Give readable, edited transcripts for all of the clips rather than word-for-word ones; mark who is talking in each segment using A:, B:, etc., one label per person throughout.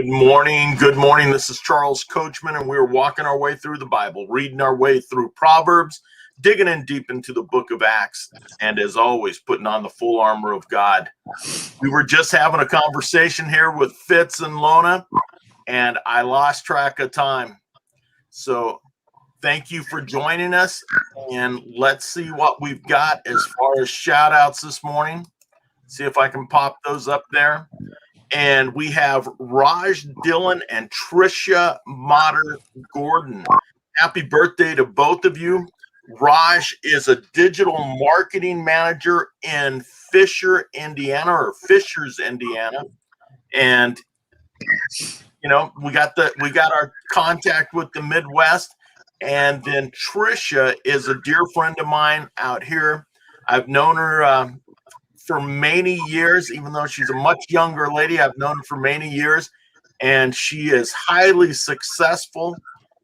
A: Good morning. Good morning. This is Charles Coachman, and we're walking our way through the Bible, reading our way through Proverbs, digging in deep into the book of Acts, and as always, putting on the full armor of God. We were just having a conversation here with Fitz and Lona, and I lost track of time. So thank you for joining us, and let's see what we've got as far as shout outs this morning. See if I can pop those up there. And we have Raj Dillon and Tricia Motter Gordon. Happy birthday to both of you. Raj is a digital marketing manager in Fishers, Indiana. And you know, we got our contact with the Midwest. And then Tricia is a dear friend of mine out here. I've known her for many years, even though she's a much younger lady. I've known her for many years, and she is highly successful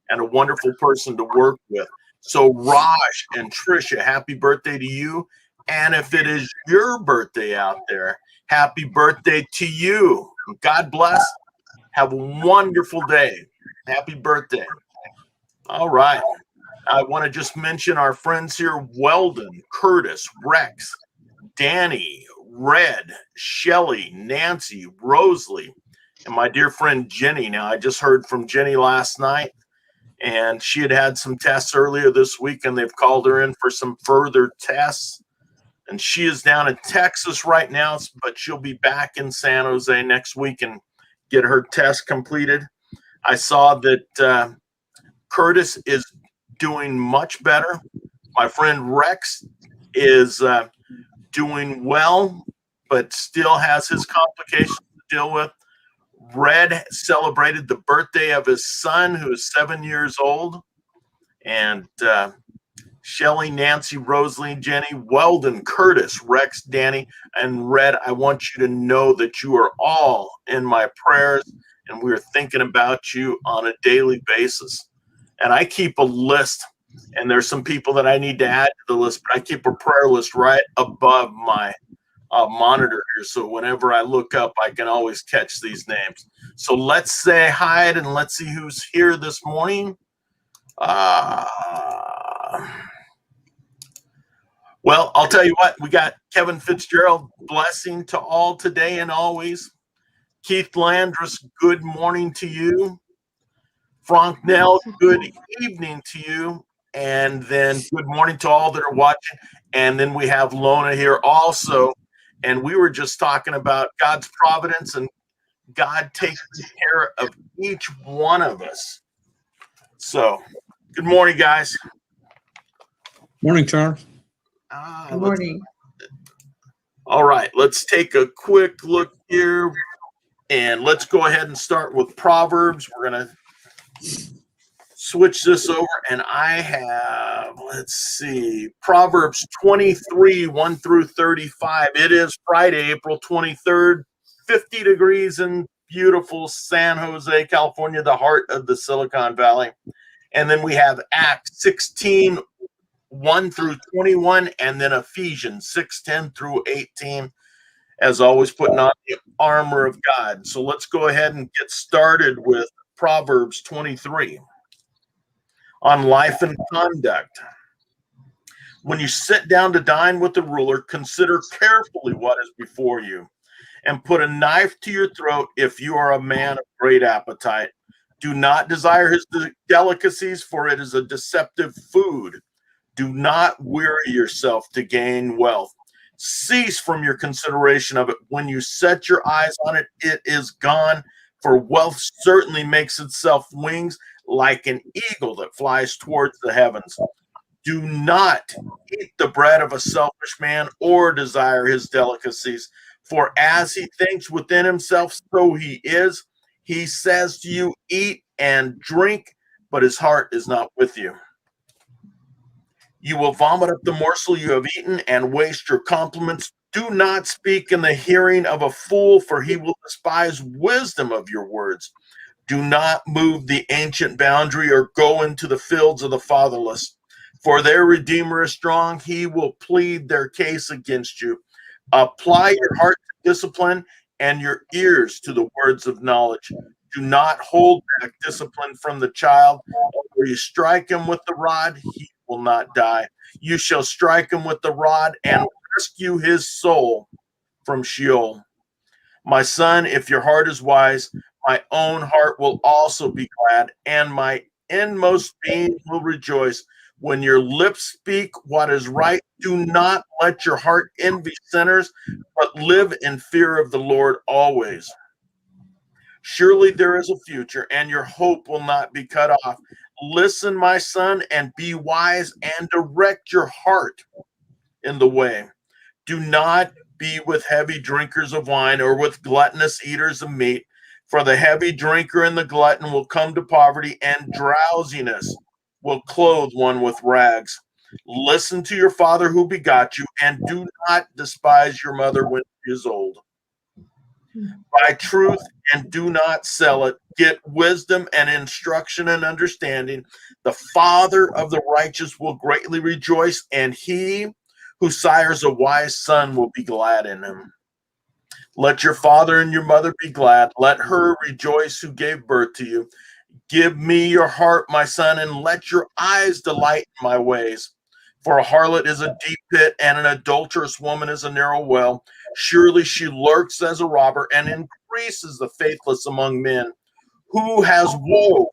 A: and a wonderful person to work with. So Raj and Tricia, happy birthday to you. And if it is your birthday out there, happy birthday to you. God bless. Have a wonderful day. Happy birthday. All right. I want to just mention our friends here: Weldon, Curtis, Rex, Danny, Red, Shelly, Nancy, Rosalie, and my dear friend Jenny. Now, I just heard from Jenny last night, and she had some tests earlier this week, and they've called her in for some further tests. And she is down in Texas right now, but she'll be back in San Jose next week and get her test completed. I saw that Curtis is doing much better. My friend Rex is doing well, but still has his complications to deal with. Red celebrated the birthday of his son, who is 7 years old. And Shelly, Nancy, Rosalie, Jenny, Weldon, Curtis, Rex, Danny, and Red, I want you to know that you are all in my prayers, and we're thinking about you on a daily basis. And I keep a list, and there's some people that I need to add to the list, but I keep a prayer list right above my monitor here, so whenever I look up, I can always catch these names. So let's say hi, and let's see who's here this morning. Well, I'll tell you what, we got Kevin Fitzgerald, blessing to all today and always. Keith Landris, good morning to you. Frank Nell, good evening to you. And then good morning to all that are watching. And then we have Lona here also. And we were just talking about God's providence and God taking care of each one of us. So, good morning, guys.
B: Morning, Charles.
C: Good morning.
A: All right, let's take a quick look here. And let's go ahead and start with Proverbs. We're going to switch this over, and I have, let's see, Proverbs 23, 1 through 35. It is Friday, April 23rd, 50 degrees in beautiful San Jose, California, the heart of the Silicon Valley. And then we have Acts 16, 1 through 21, and then Ephesians 6, 10 through 18. As always, putting on the armor of God. So let's go ahead and get started with Proverbs 23. On life and conduct. When you sit down to dine with the ruler, consider carefully what is before you, and put a knife to your throat if you are a man of great appetite. Do not desire his delicacies, for it is a deceptive food. Do not weary yourself to gain wealth. Cease from your consideration of it. When you set your eyes on it, it is gone, for wealth certainly makes itself wings, like an eagle that flies towards the heavens. Do not eat the bread of a selfish man or desire his delicacies, for as he thinks within himself, so he is. He says to you, eat and drink, but his heart is not with you. You will vomit up the morsel you have eaten and waste your compliments. Do not speak in the hearing of a fool, for he will despise wisdom of your words. Do not move the ancient boundary or go into the fields of the fatherless, for their Redeemer is strong. He will plead their case against you. Apply your heart to discipline and your ears to the words of knowledge. Do not hold back discipline from the child. Or you strike him with the rod, he will not die. You shall strike him with the rod and rescue his soul from Sheol. My son, if your heart is wise, my own heart will also be glad, and my inmost being will rejoice. When your lips speak what is right, do not let your heart envy sinners, but live in fear of the Lord always. Surely there is a future, and your hope will not be cut off. Listen, my son, and be wise, and direct your heart in the way. Do not be with heavy drinkers of wine or with gluttonous eaters of meat, for the heavy drinker and the glutton will come to poverty, and drowsiness will clothe one with rags. Listen to your father who begot you, and do not despise your mother when she is old. Buy truth and do not sell it. Get wisdom and instruction and understanding. The father of the righteous will greatly rejoice, and he who sires a wise son will be glad in him. Let your father and your mother be glad. Let her rejoice who gave birth to you. Give me your heart, my son, and let your eyes delight in my ways. For a harlot is a deep pit, and an adulterous woman is a narrow well. Surely she lurks as a robber and increases the faithless among men. Who has woe?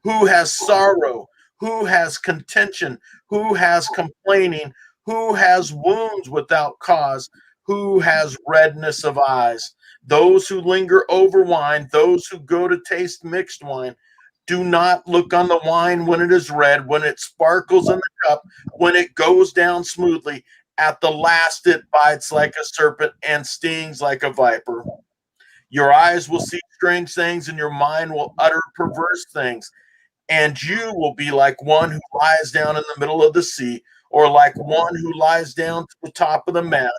A: Who has sorrow? Who has contention? Who has complaining? Who has wounds without cause? Who has redness of eyes? Those who linger over wine, those who go to taste mixed wine. Do not look on the wine when it is red, when it sparkles in the cup, when it goes down smoothly. At the last it bites like a serpent and stings like a viper. Your eyes will see strange things, and your mind will utter perverse things. And you will be like one who lies down in the middle of the sea, or like one who lies down to the top of the mast.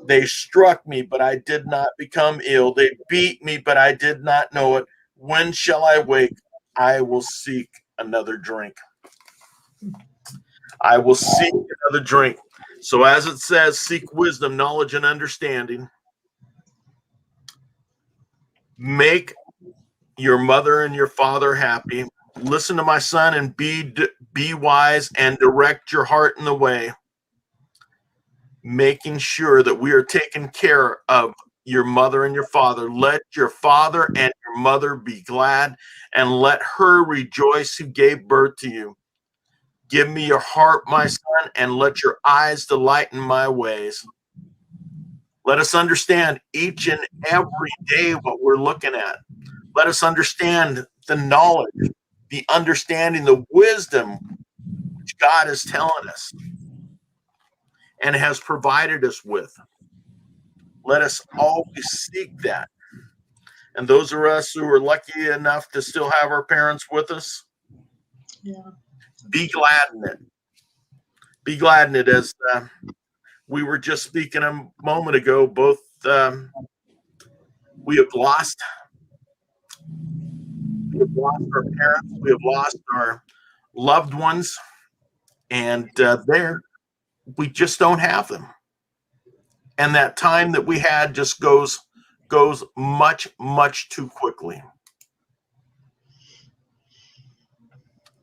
A: They struck me, but I did not become ill. They beat me, but I did not know it. When shall I wake? I will seek another drink. I will seek another drink. So as it says, seek wisdom, knowledge, and understanding. Make your mother and your father happy. Listen to my son and be wise, and direct your heart in the way. Making sure that we are taking care of your mother and your father. Let your father and your mother be glad, and let her rejoice who gave birth to you. Give me your heart, my son, and let your eyes delight in my ways. Let us understand each and every day what we're looking at. Let us understand the knowledge, the understanding, the wisdom which God is telling us and has provided us with. Let us always seek that. And those of us who are lucky enough to still have our parents with us, be glad in it. Be glad in it. As we were just speaking a moment ago, both we have lost our parents, we have lost our loved ones, and we just don't have them. And that time that we had just goes much, much too quickly.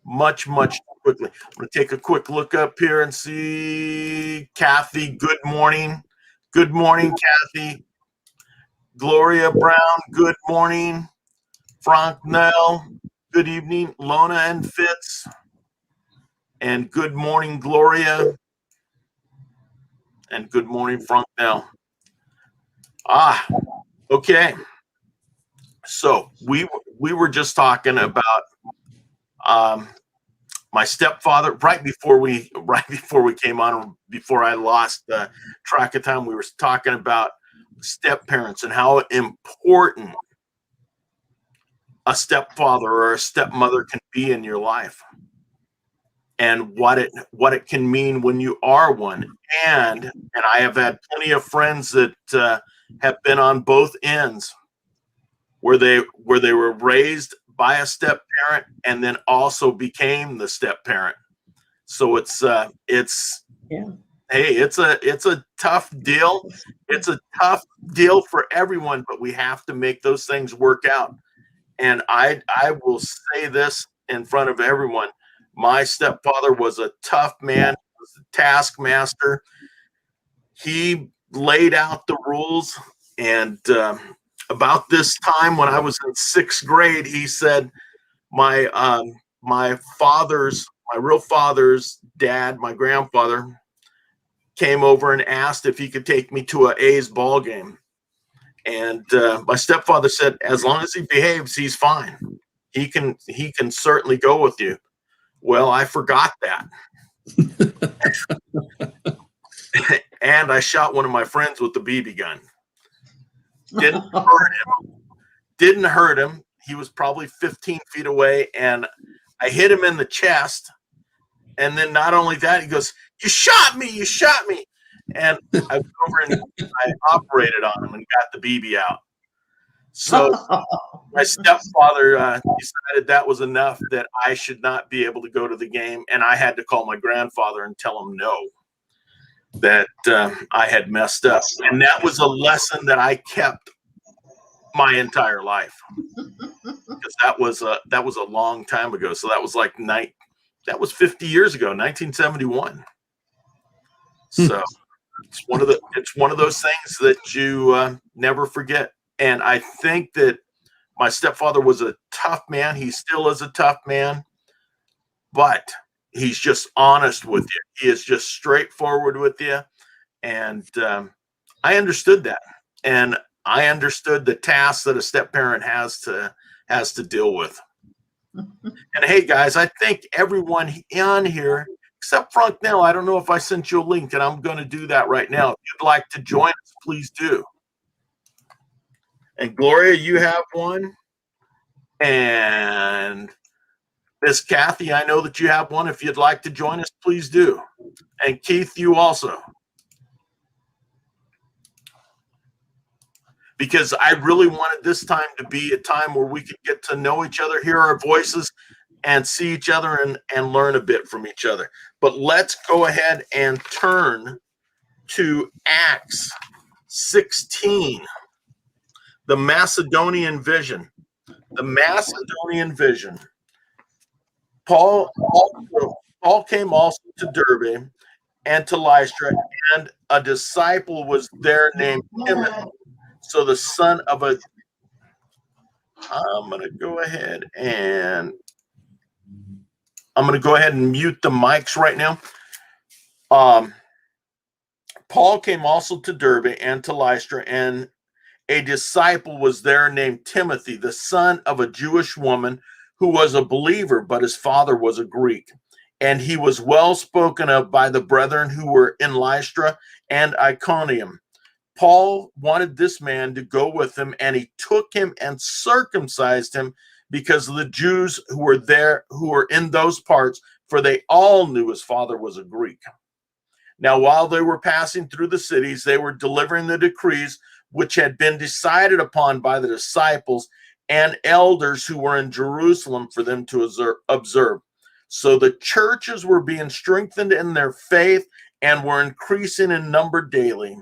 A: Much, much too quickly. I'm going to take a quick look up here and see Kathy. Good morning. Good morning, Kathy. Gloria Brown, good morning. Frank Nell, good evening. Lona and Fitz. And good morning, Gloria. And good morning, Frank Nell. Okay. So we were just talking about my stepfather right before we came on, before I lost track of time. We were talking about step parents and how important a stepfather or a stepmother can be in your life, and what it can mean when you are one. And I have had plenty of friends that have been on both ends, where they were raised by a step parent and then also became the step parent. So it's a tough deal. It's a tough deal for everyone, but we have to make those things work out. And I will say this in front of everyone. My stepfather was a tough man, was a taskmaster. He laid out the rules. And about this time when I was in sixth grade, he said, my real father's dad, my grandfather, came over and asked if he could take me to a A's ball game. And my stepfather said, as long as he behaves, he's fine. He can certainly go with you. Well, I forgot that. And I shot one of my friends with the BB gun. Didn't hurt him. He was probably 15 feet away, and I hit him in the chest. And then not only that, he goes, you shot me. And I went over and I operated on him and got the BB out. So my stepfather decided that was enough, that I should not be able to go to the game. And I had to call my grandfather and tell him no, that I had messed up. And that was a lesson that I kept my entire life, because that was a long time ago. So that was like that was 50 years ago, 1971. So it's one of those things that you never forget. And I think that my stepfather was a tough man. He still is a tough man, but he's just honest with you. He is just straightforward with you. And I understood that. And I understood the tasks that a step parent has to deal with. And hey, guys, I think everyone on here, except Frank Nell, I don't know if I sent you a link, and I'm going to do that right now. If you'd like to join us, please do. And Gloria, you have one. And Miss Kathy, I know that you have one. If you'd like to join us, please do. And Keith, you also. Because I really wanted this time to be a time where we could get to know each other, hear our voices, and see each other and learn a bit from each other. But let's go ahead and turn to Acts 16, the Macedonian vision. The Macedonian vision. Paul came also to Derbe and to Lystra, and a disciple was there named Timothy. So the son of a, I'm going to go ahead and mute the mics right now. Paul came also to Derbe and to Lystra, and a disciple was there named Timothy, the son of a Jewish woman who was a believer, but his father was a Greek. And he was well spoken of by the brethren who were in Lystra and Iconium. Paul wanted this man to go with him, and he took him and circumcised him because of the Jews who were there, who were in those parts, for they all knew his father was a Greek. Now, while they were passing through the cities, they were delivering the decrees which had been decided upon by the disciples and elders who were in Jerusalem for them to observe. So the churches were being strengthened in their faith and were increasing in number daily.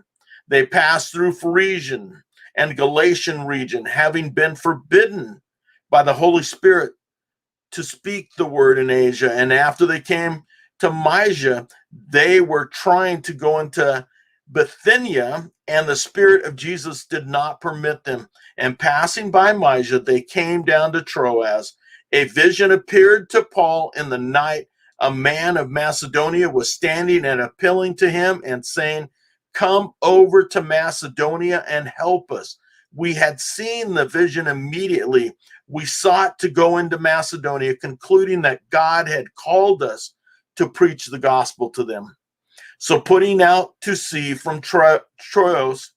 A: They passed through Phrygian and Galatian region, having been forbidden by the Holy Spirit to speak the word in Asia. And after they came to Mysia, they were trying to go into Bithynia, and the Spirit of Jesus did not permit them. And passing by Mysia, they came down to Troas. A vision appeared to Paul in the night. A man of Macedonia was standing and appealing to him and saying, come over to Macedonia and help us. We had seen the vision immediately. We sought to go into Macedonia, concluding that God had called us to preach the gospel to them. So putting out to sea from Troas,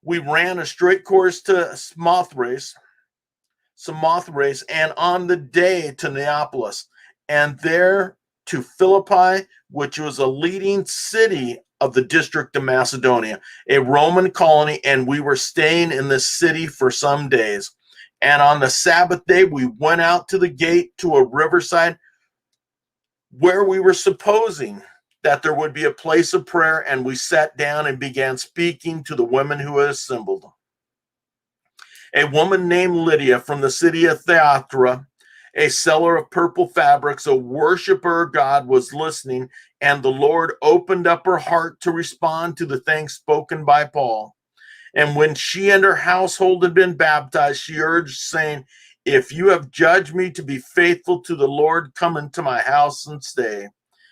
A: we ran a straight course to Samothrace, and on the day to Neapolis, and there to Philippi, which was a leading city of the district of Macedonia, a Roman colony, and we were staying in this city for some days. And on the Sabbath day, we went out to the gate to a riverside where we were supposing that there would be a place of prayer, and we sat down and began speaking to the women who had assembled. A woman named Lydia from the city of Thyatira, a seller of purple fabrics, a worshiper of God, was listening, and the Lord opened up her heart to respond to the things spoken by Paul. And when she and her household had been baptized, she urged, saying, "If you have judged me to be faithful to the Lord, come into my house and stay."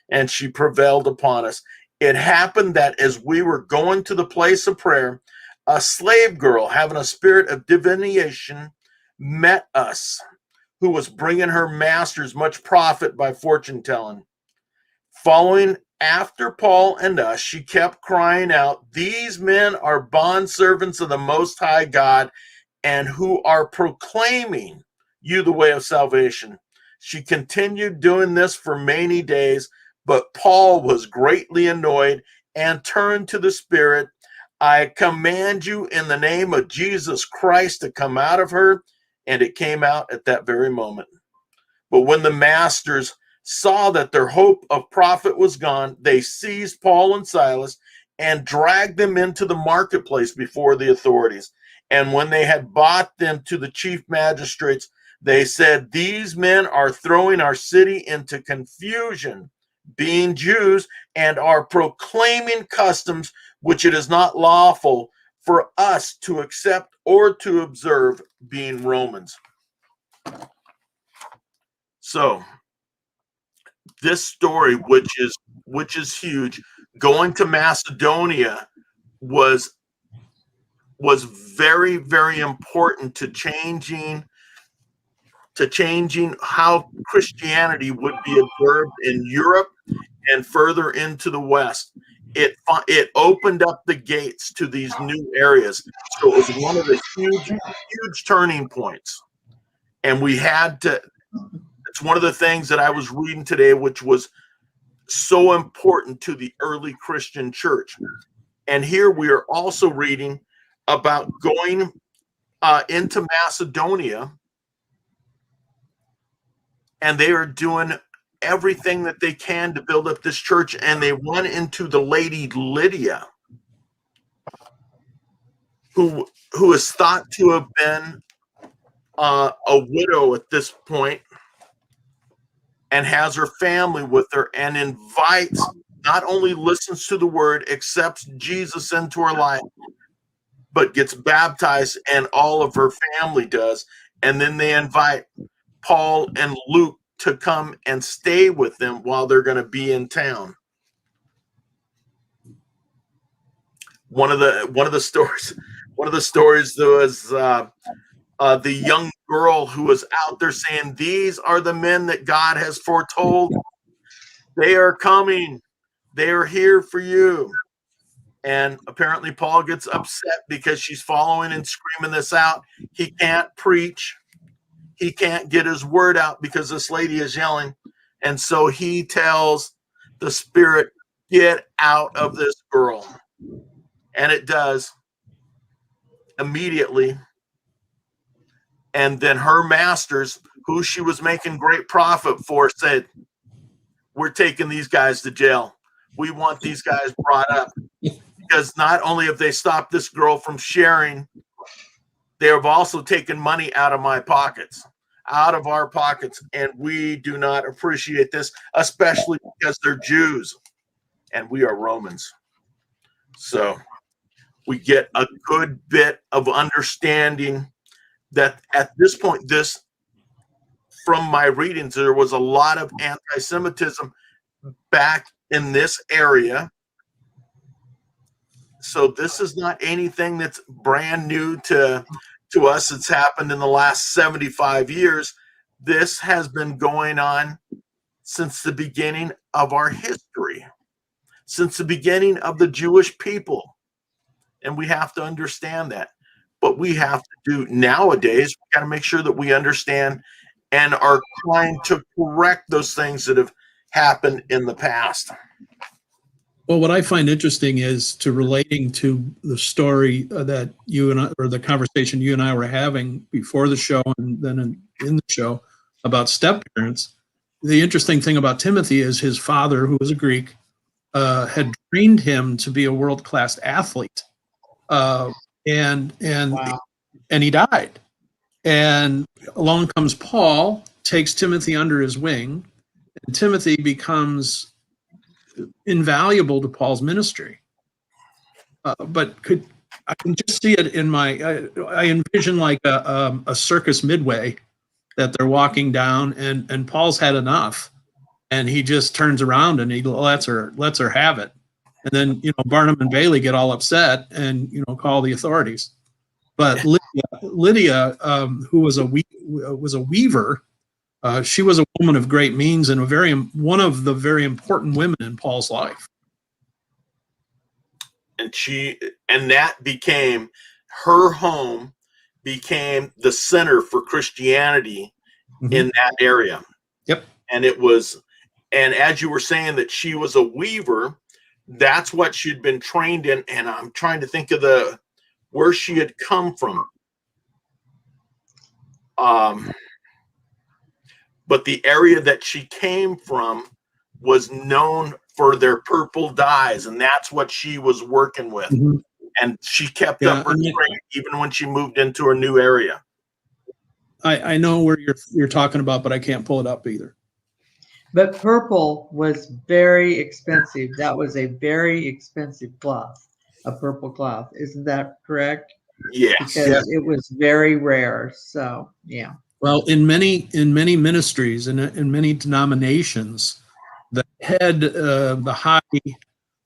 A: And she prevailed upon us. It happened that as we were going to the place of prayer, a slave girl having a spirit of divination met us, who was bringing her masters much profit by fortune telling. Following after Paul and us, she kept crying out, "These men are bondservants of the Most High God, and who are proclaiming you the way of salvation." She continued doing this for many days, but Paul was greatly annoyed and turned to the Spirit. "I command you in the name of Jesus Christ to come out of her." And it came out at that very moment. But when the masters saw that their hope of profit was gone, they seized Paul and Silas and dragged them into the marketplace before the authorities. And when they had brought them to the chief magistrates, they said, "These men are throwing our city into confusion, being Jews, and are proclaiming customs which it is not lawful for us to accept or to observe, being Romans." So this story, which is huge, going to Macedonia was very, very important to changing how Christianity would be observed in Europe and further into the West. It opened up the gates to these new areas. So it was one of the huge turning points. And we had to, it's one of the things that I was reading today, which was so important to the early Christian church. And here we are also reading about going into Macedonia, and they are doing everything that they can to build up this church. And they run into the lady Lydia, who is thought to have been a widow at this point, and has her family with her, and invites, not only listens to the word, accepts Jesus into her life, but gets baptized, and all of her family does. And then they invite Paul and Luke to come and stay with them while they're going to be in town. One of the stories was the young girl who was out there saying, "These are the men that God has foretold. They are coming. They are here for you." And apparently Paul gets upset because she's following and screaming this out. He can't preach. He can't get his word out because this lady is yelling. And so he tells the Spirit, "Get out of this girl." And it does immediately. And then her masters, who she was making great profit for, said, "We're taking these guys to jail. We want these guys brought up." Because not only have they stopped this girl from sharing, they have also taken money out of my pockets, out of our pockets. And we do not appreciate this, especially because they're Jews and we are Romans. So we get a good bit of understanding that at this point, from my readings, there was a lot of anti-Semitism back in this area. So this is not anything that's brand new to us. It's happened in the last 75 years. This has been going on since the beginning of our history, since the beginning of the Jewish people. And we have to understand that. What we have to do nowadays, we got to make sure that we understand and are trying to correct those things that have happened in the past.
B: Well, what I find interesting is to relating to the story that you and I, or the conversation you and I were having before the show and then in the show about step parents. The interesting thing about Timothy is his father, who was a Greek, had trained him to be a world-class athlete. And
C: Wow.
B: and he died. And along comes Paul, takes Timothy under his wing, and Timothy becomes invaluable to Paul's ministry. But I can just see it in I envision like a circus midway that they're walking down, and Paul's had enough, and he just turns around and he lets her have it. And then, Barnum and Bailey get all upset and, call the authorities. But Lydia, who was a weaver, she was a woman of great means and one of the very important women in Paul's life.
A: And that became her home, became the center for Christianity in that area.
B: Yep.
A: And as you were saying that she was a weaver, that's what she'd been trained in. And I'm trying to think of where she had come from. But the area that she came from was known for their purple dyes, and that's what she was working with. Mm-hmm. And she kept up her trade even when she moved into a new area.
B: I know where you're talking about, but I can't pull it up either.
C: But purple was very expensive. That was a very expensive cloth, a purple cloth. Isn't that correct?
A: Yes.
C: Because it was very rare. So, yeah.
B: Well, in many ministries and in many denominations, the head, the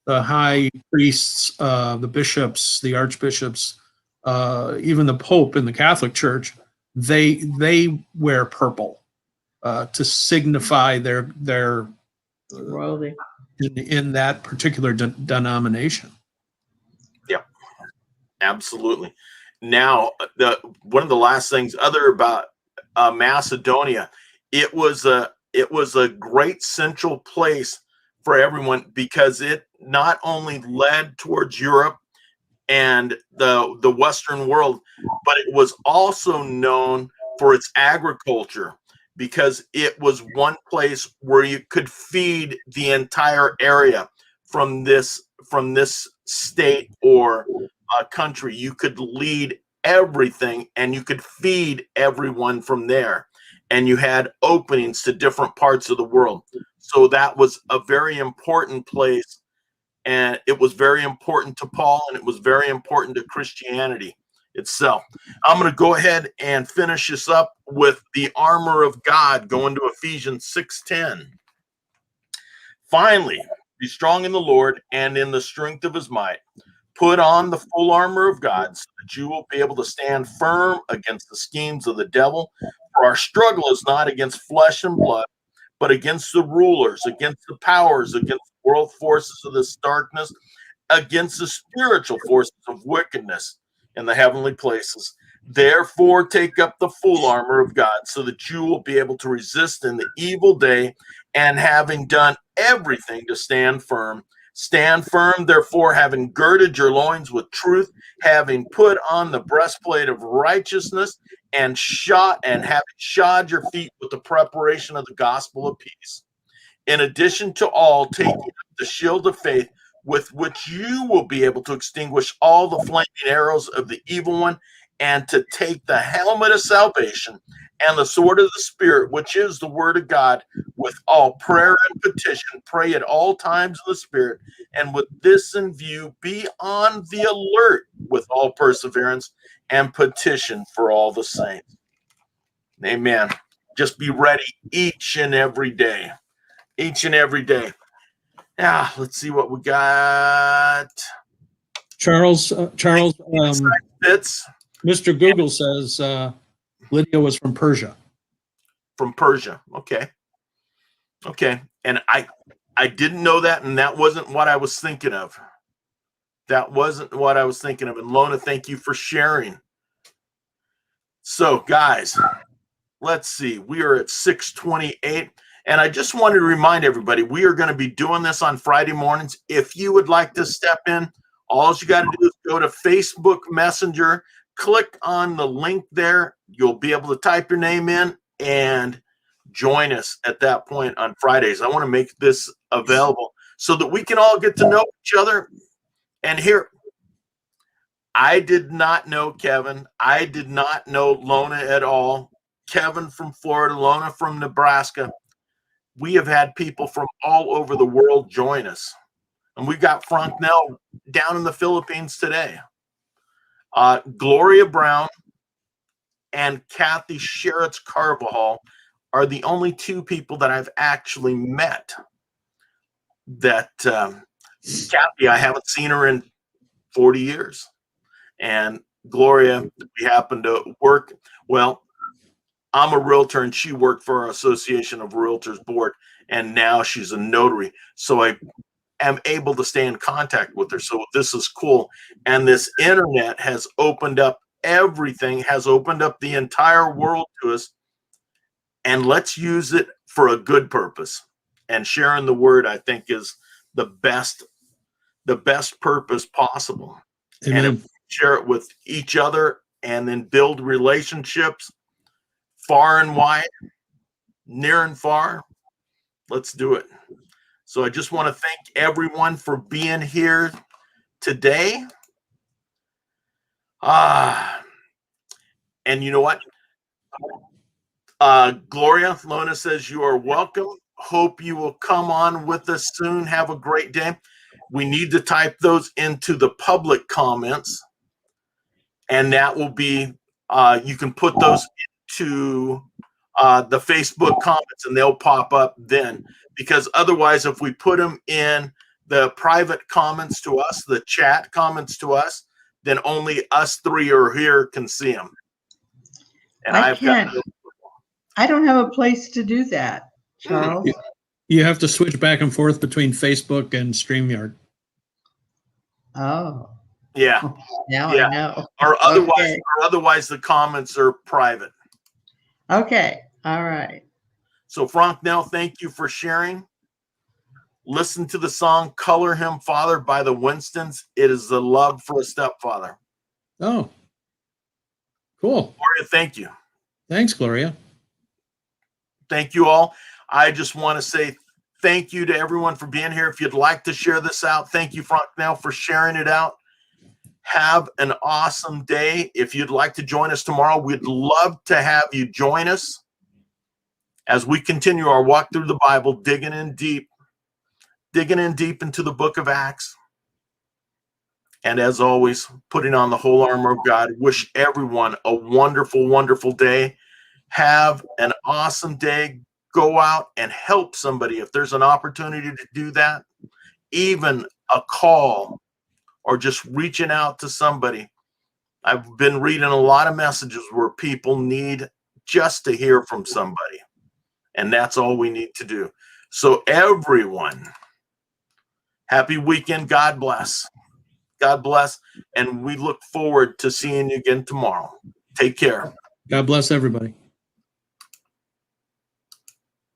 B: high priests, the bishops, the archbishops, even the Pope in the Catholic Church, they wear purple to signify their
C: royalty
B: in that particular denomination.
A: Yep, absolutely. Now, one of the last things about Macedonia, it was a great central place for everyone because it not only led towards Europe and the Western world, but it was also known for its agriculture because it was one place where you could feed the entire area from this state or country. You could lead everything and you could feed everyone from there. And you had openings to different parts of the world. So that was a very important place. And it was very important to Paul, and it was very important to Christianity itself. I'm going to go ahead and finish this up with the armor of God, going to Ephesians 6:10. Finally, be strong in the Lord and in the strength of his might. Put on the full armor of God so that you will be able to stand firm against the schemes of the devil. For our struggle is not against flesh and blood, but against the rulers, against the powers, against the world forces of this darkness, against the spiritual forces of wickedness in the heavenly places. Therefore, take up the full armor of God so that you will be able to resist in the evil day, and having done everything to stand firm. Stand firm, therefore, having girded your loins with truth, having put on the breastplate of righteousness, and having shod your feet with the preparation of the gospel of peace. In addition to all, taking up the shield of faith, with which you will be able to extinguish all the flaming arrows of the evil one, and to take the helmet of salvation and the sword of the Spirit, which is the word of God, with all prayer and petition. Pray at all times in the Spirit, and with this in view, be on the alert with all perseverance and petition for all the saints. Amen. Just be ready each and every day. Each and every day. Yeah, let's see what we got.
B: Charles,
A: Bits.
B: Mr. Google says Lydia was from Persia.
A: From Persia. Okay. And I didn't know that, and that wasn't what I was thinking of. And Lona, thank you for sharing. So, guys, let's see. We are at 6:28. And I just wanted to remind everybody, we are going to be doing this on Friday mornings. If you would like to step in, all you got to do is go to Facebook Messenger, click on the link there. You'll be able to type your name in and join us at that point on Fridays. I want to make this available so that we can all get to know each other and hear. I did not know Kevin. I did not know Lona at all. Kevin from Florida, Lona from Nebraska. We have had people from all over the world join us. And we got Frank Nell down in the Philippines today. Gloria Brown and Kathy Sheritz Carvajal are the only two people that I've actually met. That Kathy, I haven't seen her in 40 years. And Gloria, we happen to work. Well, I'm a realtor and she worked for our Association of Realtors board. And now she's a notary. So I am able to stay in contact with her. So this is cool. And this internet has opened up everything, has opened up the entire world to us. And let's use it for a good purpose. And sharing the word, I think, is the best purpose possible.
B: Amen.
A: And if we share it with each other and then build relationships far and wide, near and far, let's do it. So I just want to thank everyone for being here today. And you know what? Gloria, Lona says you are welcome. Hope you will come on with us soon. Have a great day. We need to type those into the public comments. And that will be, you can put those into the Facebook comments and they'll pop up then. Because otherwise, if we put them in the private comments to us, the chat comments to us, then only us three are here can see them. And
C: I don't have a place to do that, Charles.
B: You have to switch back and forth between Facebook and StreamYard.
C: Oh.
A: Yeah.
C: Now I know.
A: Or otherwise the comments are private.
C: Okay. All right.
A: So Frank, now thank you for sharing. Listen to the song Color Him Father by the Winstons. It is the love for a stepfather.
B: Oh, cool.
A: Gloria, thank you.
B: Thanks, Gloria.
A: Thank you all. I just want to say thank you to everyone for being here. If you'd like to share this out, thank you, Frank, now for sharing it out. Have an awesome day. If you'd like to join us tomorrow, we'd love to have you join us as we continue our walk through the Bible, digging in deep into the book of Acts. And as always, putting on the whole armor of God. Wish everyone a wonderful, wonderful day. Have an awesome day. Go out and help somebody if there's an opportunity to do that. Even a call or just reaching out to somebody. I've been reading a lot of messages where people need just to hear from somebody. And that's all we need to do. So everyone, happy weekend. God bless. God bless. And we look forward to seeing you again tomorrow. Take care.
B: God bless everybody.